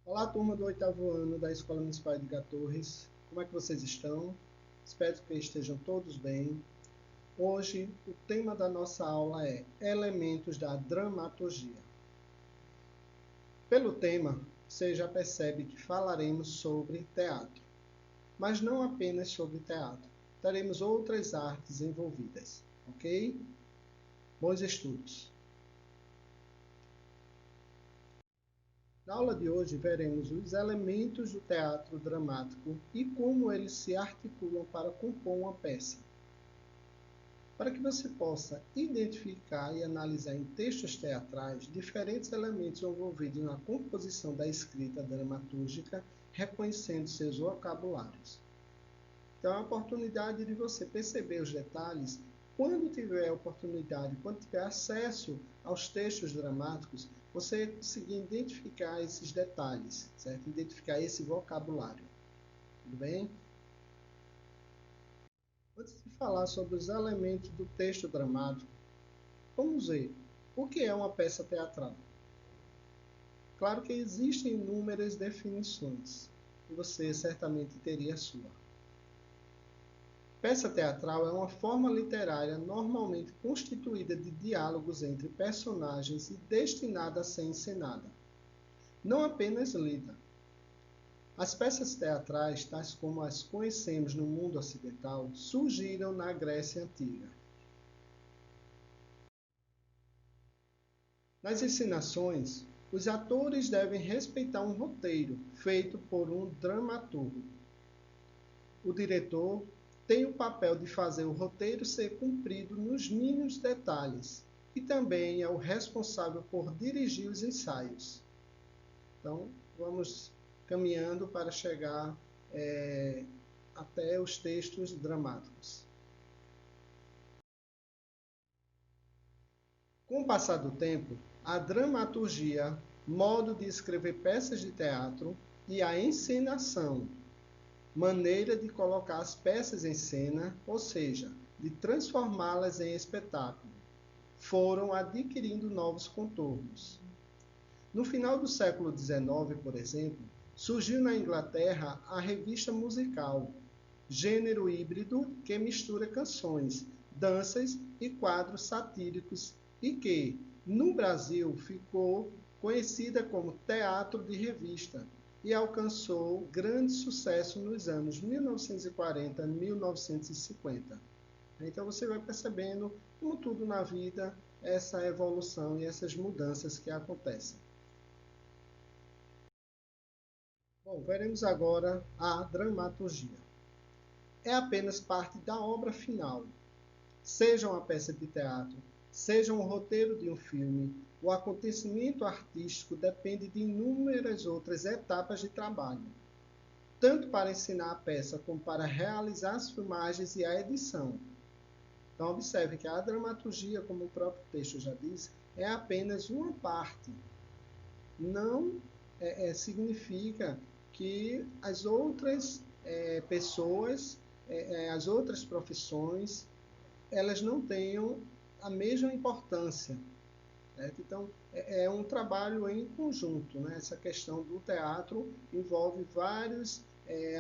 Olá, turma do 8º ano da Escola Municipal Edgar Torres. Como é que vocês estão? Espero que estejam todos bem. Hoje, o tema da nossa aula é Elementos da Dramaturgia. Pelo tema, você já percebe que falaremos sobre teatro, mas não apenas sobre teatro. Teremos outras artes envolvidas, ok? Bons estudos! Na aula de hoje, veremos os elementos do teatro dramático e como eles se articulam para compor uma peça. Para que você possa identificar e analisar em textos teatrais diferentes elementos envolvidos na composição da escrita dramatúrgica, reconhecendo seus vocabulários. Então, é a oportunidade de você perceber os detalhes. Quando tiver oportunidade, quando tiver acesso aos textos dramáticos, você conseguir identificar esses detalhes, certo? Identificar esse vocabulário. Tudo bem? Antes de falar sobre os elementos do texto dramático, vamos ver o que é uma peça teatral. Claro que existem inúmeras definições, e você certamente teria a sua. Peça teatral é uma forma literária normalmente constituída de diálogos entre personagens e destinada a ser encenada, não apenas lida. As peças teatrais, tais como as conhecemos no mundo ocidental, surgiram na Grécia Antiga. Nas encenações, os atores devem respeitar um roteiro feito por um dramaturgo. O diretor tem o papel de fazer o roteiro ser cumprido nos mínimos detalhes e também é o responsável por dirigir os ensaios. Então, vamos caminhando para chegar até os textos dramáticos. Com o passar do tempo, a dramaturgia, modo de escrever peças de teatro, e a encenação, maneira de colocar as peças em cena, ou seja, de transformá-las em espetáculo, foram adquirindo novos contornos. No final do século XIX, por exemplo, surgiu na Inglaterra a revista musical, gênero híbrido que mistura canções, danças e quadros satíricos e que, no Brasil, ficou conhecida como teatro de revista, e alcançou grande sucesso nos anos 1940 e 1950. Então você vai percebendo, como tudo na vida, essa evolução e essas mudanças que acontecem. Bom, veremos agora a dramaturgia. É apenas parte da obra final. Seja uma peça de teatro, seja um roteiro de um filme, o acontecimento artístico depende de inúmeras outras etapas de trabalho, tanto para ensinar a peça como para realizar as filmagens e a edição. Então, observe que a dramaturgia, como o próprio texto já diz, é apenas uma parte. Não significa que as outras pessoas, as outras profissões, elas não tenham a mesma importância. Certo? Então, é um trabalho em conjunto. Né? Essa questão do teatro envolve vários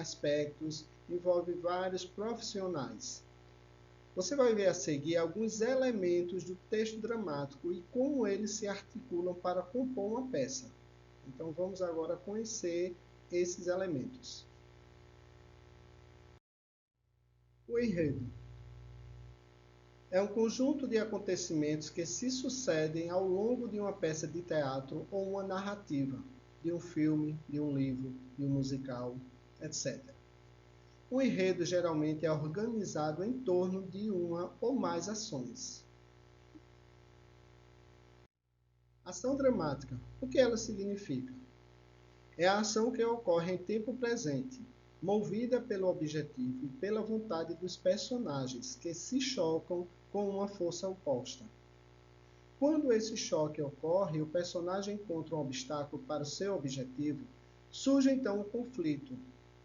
aspectos, envolve vários profissionais. Você vai ver a seguir alguns elementos do texto dramático e como eles se articulam para compor uma peça. Então, vamos agora conhecer esses elementos. O enredo é um conjunto de acontecimentos que se sucedem ao longo de uma peça de teatro ou uma narrativa, de um filme, de um livro, de um musical, etc. O enredo geralmente é organizado em torno de uma ou mais ações. Ação dramática. O que ela significa? É a ação que ocorre em tempo presente, movida pelo objetivo e pela vontade dos personagens, que se chocam com uma força oposta. Quando esse choque ocorre e o personagem encontra um obstáculo para o seu objetivo, surge então um conflito,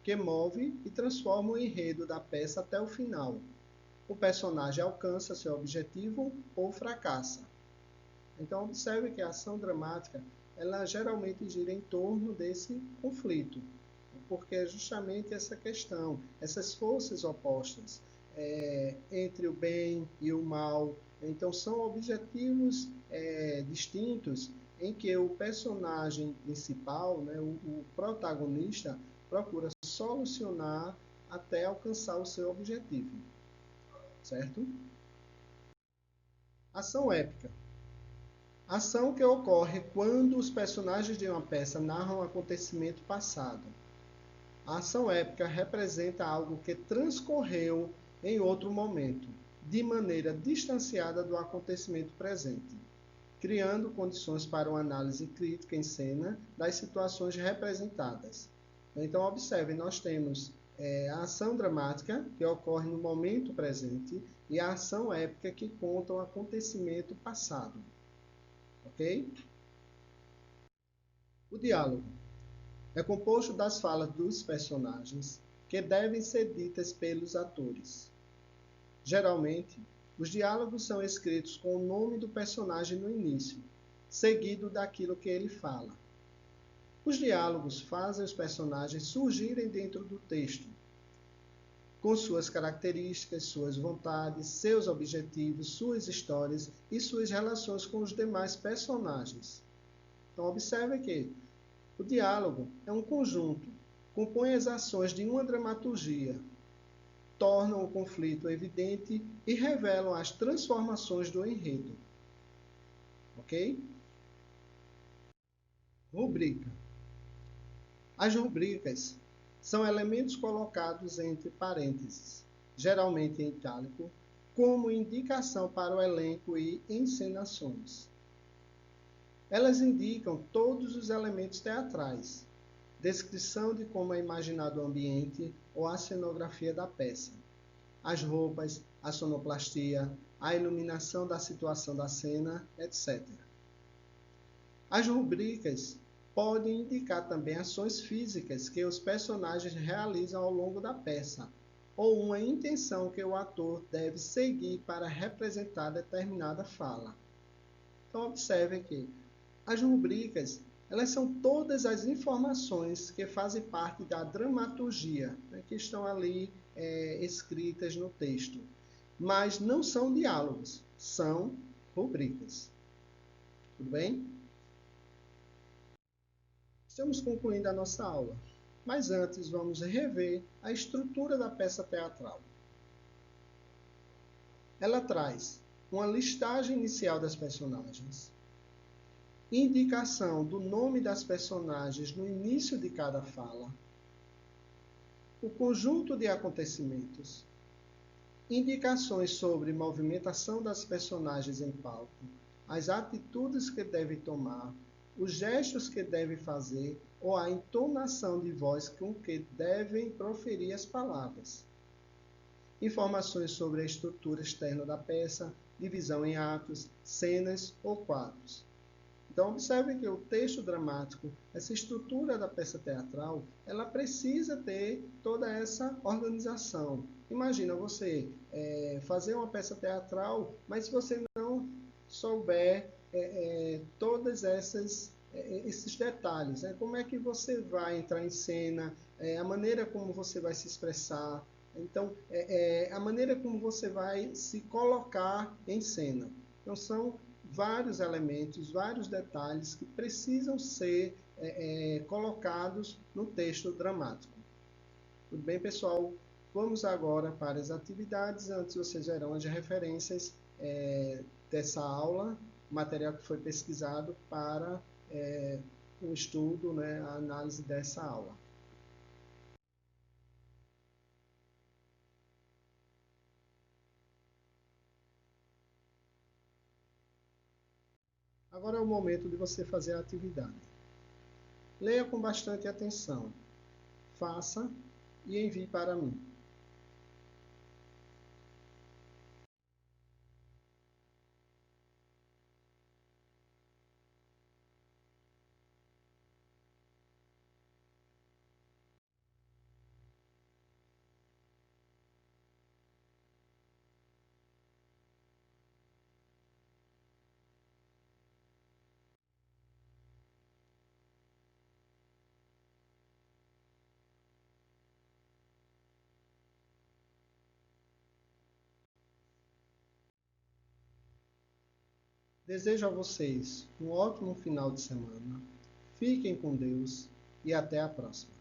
que move e transforma o enredo da peça até o final. O personagem alcança seu objetivo ou fracassa. Então, observe que a ação dramática ela geralmente gira em torno desse conflito, porque é justamente essa questão, essas forças opostas entre o bem e o mal. Então, são objetivos distintos em que o personagem principal, né, o protagonista, procura solucionar até alcançar o seu objetivo, certo? Ação épica. Ação que ocorre quando os personagens de uma peça narram um acontecimento passado. A ação épica representa algo que transcorreu em outro momento, de maneira distanciada do acontecimento presente, criando condições para uma análise crítica em cena das situações representadas. Então, observe, nós temos a ação dramática, que ocorre no momento presente, e a ação épica, que conta um acontecimento passado. Ok? O diálogo é composto das falas dos personagens que devem ser ditas pelos atores. Geralmente, os diálogos são escritos com o nome do personagem no início, seguido daquilo que ele fala. Os diálogos fazem os personagens surgirem dentro do texto, com suas características, suas vontades, seus objetivos, suas histórias e suas relações com os demais personagens. Então, observe que o diálogo é um conjunto, compõe as ações de uma dramaturgia, tornam o conflito evidente e revelam as transformações do enredo. Ok? Rubrica. As rubricas são elementos colocados entre parênteses, geralmente em itálico, como indicação para o elenco e encenações. Elas indicam todos os elementos teatrais, descrição de como é imaginado o ambiente ou a cenografia da peça, as roupas, a sonoplastia, a iluminação da situação da cena, etc. As rubricas podem indicar também ações físicas que os personagens realizam ao longo da peça, ou uma intenção que o ator deve seguir para representar determinada fala. Então, observe que as rubricas, elas são todas as informações que fazem parte da dramaturgia, né, que estão ali escritas no texto. Mas não são diálogos, são rubricas. Tudo bem? Estamos concluindo a nossa aula, mas antes vamos rever a estrutura da peça teatral. Ela traz uma listagem inicial das personagens, indicação do nome das personagens no início de cada fala, o conjunto de acontecimentos, indicações sobre movimentação das personagens em palco, as atitudes que devem tomar, os gestos que devem fazer ou a entonação de voz com que devem proferir as palavras. Informações sobre a estrutura externa da peça, divisão em atos, cenas ou quadros. Então, observe que o texto dramático, essa estrutura da peça teatral, ela precisa ter toda essa organização. Imagina você fazer uma peça teatral, mas se você não souber todos esses detalhes, né? Como é que você vai entrar em cena, a maneira como você vai se expressar, então, a maneira como você vai se colocar em cena. Então, são vários elementos, vários detalhes que precisam ser colocados no texto dramático. Tudo bem, pessoal? Vamos agora para as atividades. Antes vocês verão as referências dessa aula, material que foi pesquisado para o estudo, né, a análise dessa aula. Agora é o momento de você fazer a atividade. Leia com bastante atenção. Faça e envie para mim. Desejo a vocês um ótimo final de semana. Fiquem com Deus e até a próxima.